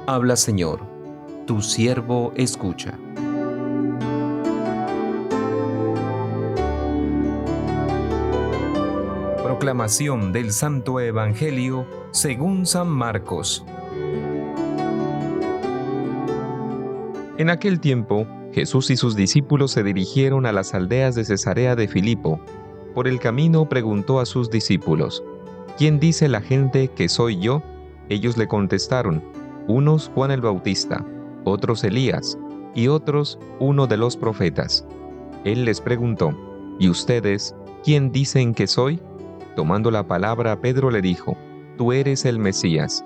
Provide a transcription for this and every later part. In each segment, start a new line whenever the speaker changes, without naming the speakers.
Habla, Señor, tu siervo escucha. Proclamación del Santo Evangelio según San Marcos. En aquel tiempo, Jesús y sus discípulos se dirigieron a las aldeas de Cesarea de Filipo. Por el camino preguntó a sus discípulos: ¿Quién dice la gente que soy yo? Ellos le contestaron: unos Juan el Bautista, otros Elías, y otros uno de los profetas. Él les preguntó: ¿Y ustedes, quién dicen que soy? Tomando la palabra, Pedro le dijo: Tú eres el Mesías.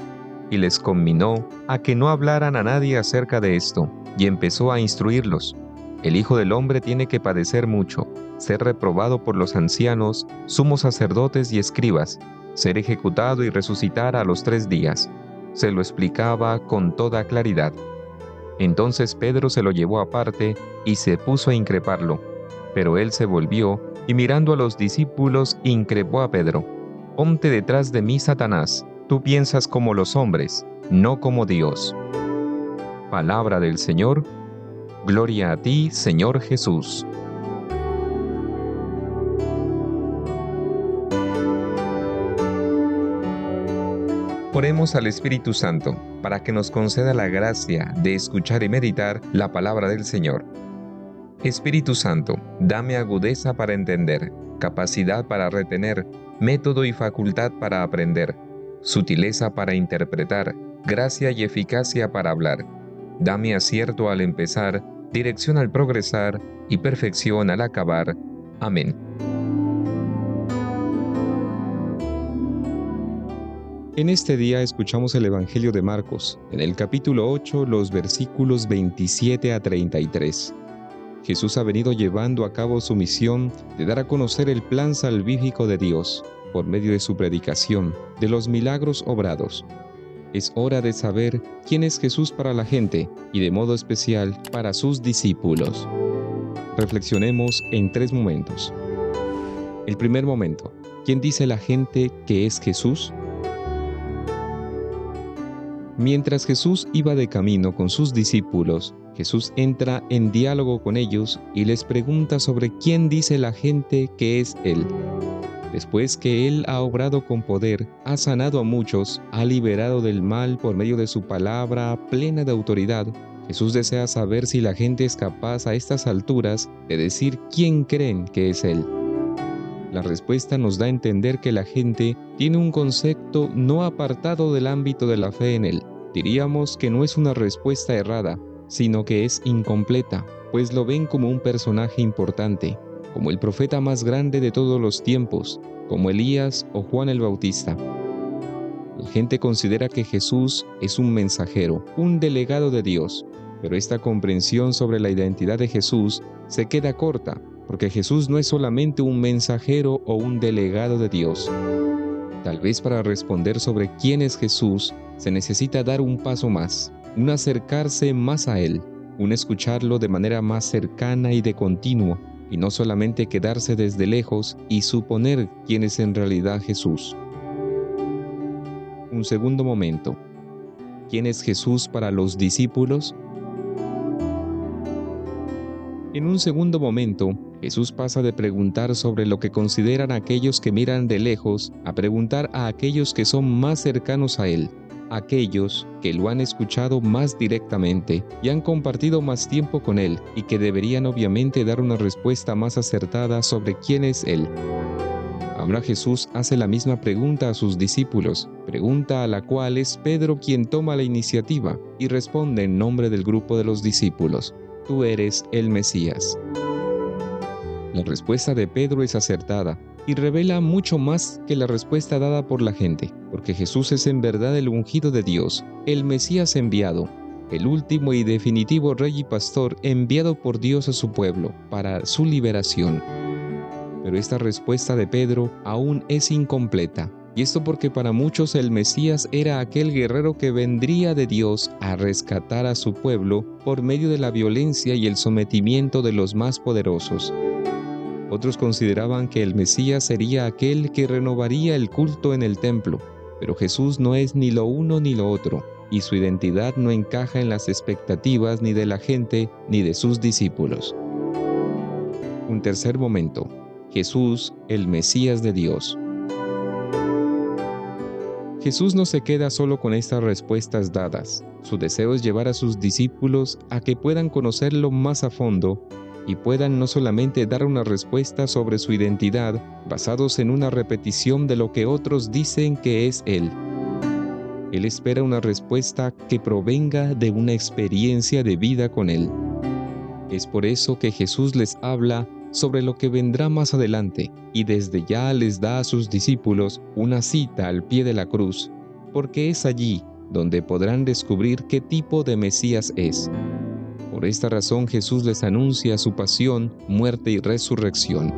Y les conminó a que no hablaran a nadie acerca de esto, y empezó a instruirlos: El Hijo del Hombre tiene que padecer mucho, ser reprobado por los ancianos, sumos sacerdotes y escribas, ser ejecutado y resucitar a los 3 días. Se lo explicaba con toda claridad. Entonces Pedro se lo llevó aparte y se puso a increparlo. Pero él se volvió y mirando a los discípulos increpó a Pedro: Ponte detrás de mí, Satanás. Tú piensas como los hombres, no como Dios. Palabra del Señor. Gloria a ti, Señor Jesús. Oremos al Espíritu Santo para que nos conceda la gracia de escuchar y meditar la palabra del Señor. Espíritu Santo, dame agudeza para entender, capacidad para retener, método y facultad para aprender, sutileza para interpretar, gracia y eficacia para hablar. Dame acierto al empezar, dirección al progresar y perfección al acabar. Amén. En este día escuchamos el Evangelio de Marcos, en el capítulo 8, los versículos 27 a 33. Jesús ha venido llevando a cabo su misión de dar a conocer el plan salvífico de Dios, por medio de su predicación, de los milagros obrados. Es hora de saber quién es Jesús para la gente y de modo especial para sus discípulos. Reflexionemos en 3 momentos. El primer momento: ¿quién dice la gente que es Jesús? Mientras Jesús iba de camino con sus discípulos, Jesús entra en diálogo con ellos y les pregunta sobre quién dice la gente que es Él. Después que Él ha obrado con poder, ha sanado a muchos, ha liberado del mal por medio de su palabra plena de autoridad, Jesús desea saber si la gente es capaz a estas alturas de decir quién creen que es Él. La respuesta nos da a entender que la gente tiene un concepto no apartado del ámbito de la fe en Él. Diríamos que no es una respuesta errada, sino que es incompleta, pues lo ven como un personaje importante, como el profeta más grande de todos los tiempos, como Elías o Juan el Bautista. La gente considera que Jesús es un mensajero, un delegado de Dios, pero esta comprensión sobre la identidad de Jesús se queda corta, porque Jesús no es solamente un mensajero o un delegado de Dios. Tal vez para responder sobre quién es Jesús, se necesita dar un paso más, un acercarse más a Él, un escucharlo de manera más cercana y de continuo, y no solamente quedarse desde lejos y suponer quién es en realidad Jesús. Un segundo momento: ¿quién es Jesús para los discípulos? En un segundo momento, Jesús pasa de preguntar sobre lo que consideran aquellos que miran de lejos a preguntar a aquellos que son más cercanos a Él, aquellos que lo han escuchado más directamente y han compartido más tiempo con Él y que deberían obviamente dar una respuesta más acertada sobre quién es Él. Ahora Jesús hace la misma pregunta a sus discípulos, pregunta a la cual es Pedro quien toma la iniciativa y responde en nombre del grupo de los discípulos: Tú eres el Mesías. La respuesta de Pedro es acertada y revela mucho más que la respuesta dada por la gente, porque Jesús es en verdad el ungido de Dios, el Mesías enviado, el último y definitivo Rey y Pastor enviado por Dios a su pueblo para su liberación. Pero esta respuesta de Pedro aún es incompleta, y esto porque para muchos el Mesías era aquel guerrero que vendría de Dios a rescatar a su pueblo por medio de la violencia y el sometimiento de los más poderosos. Otros consideraban que el Mesías sería aquel que renovaría el culto en el templo, pero Jesús no es ni lo uno ni lo otro. y su identidad no encaja en las expectativas ni de la gente ni de sus discípulos. Un tercer momento. Jesús, el Mesías de Dios. Jesús no se queda solo con estas respuestas dadas. Su deseo es llevar a sus discípulos a que puedan conocerlo más a fondo y puedan no solamente dar una respuesta sobre su identidad basados en una repetición de lo que otros dicen que es Él. Él espera una respuesta que provenga de una experiencia de vida con Él. Es por eso que Jesús les habla sobre lo que vendrá más adelante y desde ya les da a sus discípulos una cita al pie de la cruz, porque es allí donde podrán descubrir qué tipo de Mesías es. Por esta razón Jesús les anuncia su pasión, muerte y resurrección.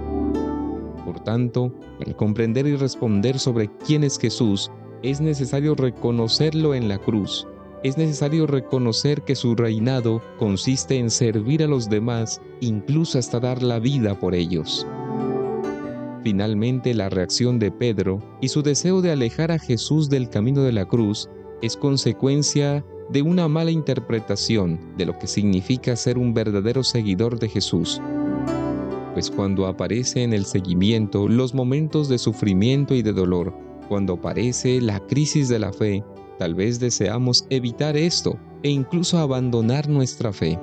Por tanto, al comprender y responder sobre quién es Jesús, es necesario reconocerlo en la cruz. Es necesario reconocer que su reinado consiste en servir a los demás, incluso hasta dar la vida por ellos. Finalmente, la reacción de Pedro y su deseo de alejar a Jesús del camino de la cruz es consecuencia de una mala interpretación de lo que significa ser un verdadero seguidor de Jesús. Pues cuando aparece en el seguimiento los momentos de sufrimiento y de dolor, cuando aparece la crisis de la fe, tal vez deseamos evitar esto e incluso abandonar nuestra fe.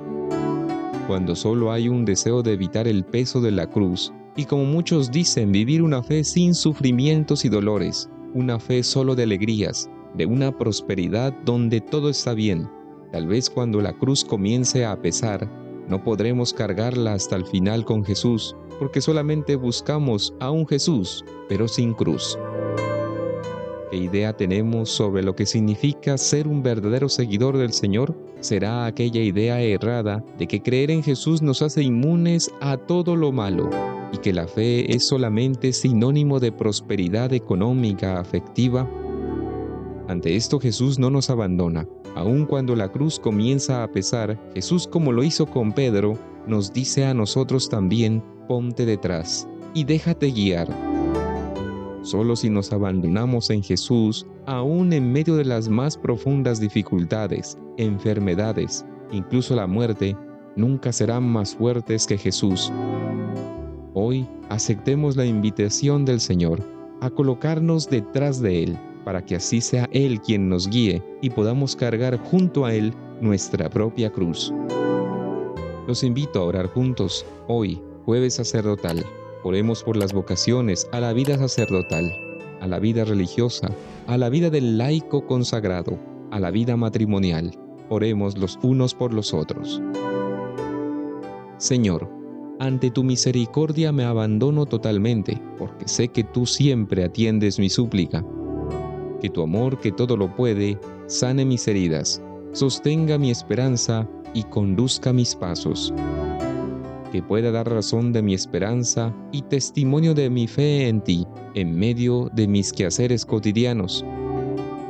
Cuando solo hay un deseo de evitar el peso de la cruz, y como muchos dicen, vivir una fe sin sufrimientos y dolores, una fe solo de alegrías, de una prosperidad donde todo está bien, tal vez cuando la cruz comience a pesar, no podremos cargarla hasta el final con Jesús, porque solamente buscamos a un Jesús, pero sin cruz. ¿Qué idea tenemos sobre lo que significa ser un verdadero seguidor del Señor? Será aquella idea errada de que creer en Jesús nos hace inmunes a todo lo malo y que la fe es solamente sinónimo de prosperidad económica, afectiva. Ante esto Jesús no nos abandona. Aun cuando la cruz comienza a pesar, Jesús, como lo hizo con Pedro, nos dice a nosotros también: ponte detrás y déjate guiar. Solo si nos abandonamos en Jesús, aún en medio de las más profundas dificultades, enfermedades, incluso la muerte, nunca serán más fuertes que Jesús. Hoy aceptemos la invitación del Señor a colocarnos detrás de Él, para que así sea Él quien nos guíe y podamos cargar junto a Él nuestra propia cruz. Los invito a orar juntos hoy, jueves sacerdotal. Oremos por las vocaciones a la vida sacerdotal, a la vida religiosa, a la vida del laico consagrado, a la vida matrimonial. Oremos los unos por los otros. Señor, ante tu misericordia me abandono totalmente, porque sé que tú siempre atiendes mi súplica. Que tu amor, que todo lo puede, sane mis heridas, sostenga mi esperanza y conduzca mis pasos. Que pueda dar razón de mi esperanza y testimonio de mi fe en ti, en medio de mis quehaceres cotidianos.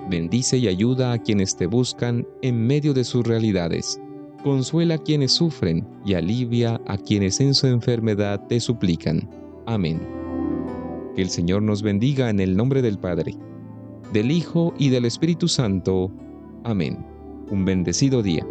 Bendice y ayuda a quienes te buscan en medio de sus realidades. Consuela a quienes sufren y alivia a quienes en su enfermedad te suplican. Amén. Que el Señor nos bendiga en el nombre del Padre, del Hijo y del Espíritu Santo. Amén. Un bendecido día.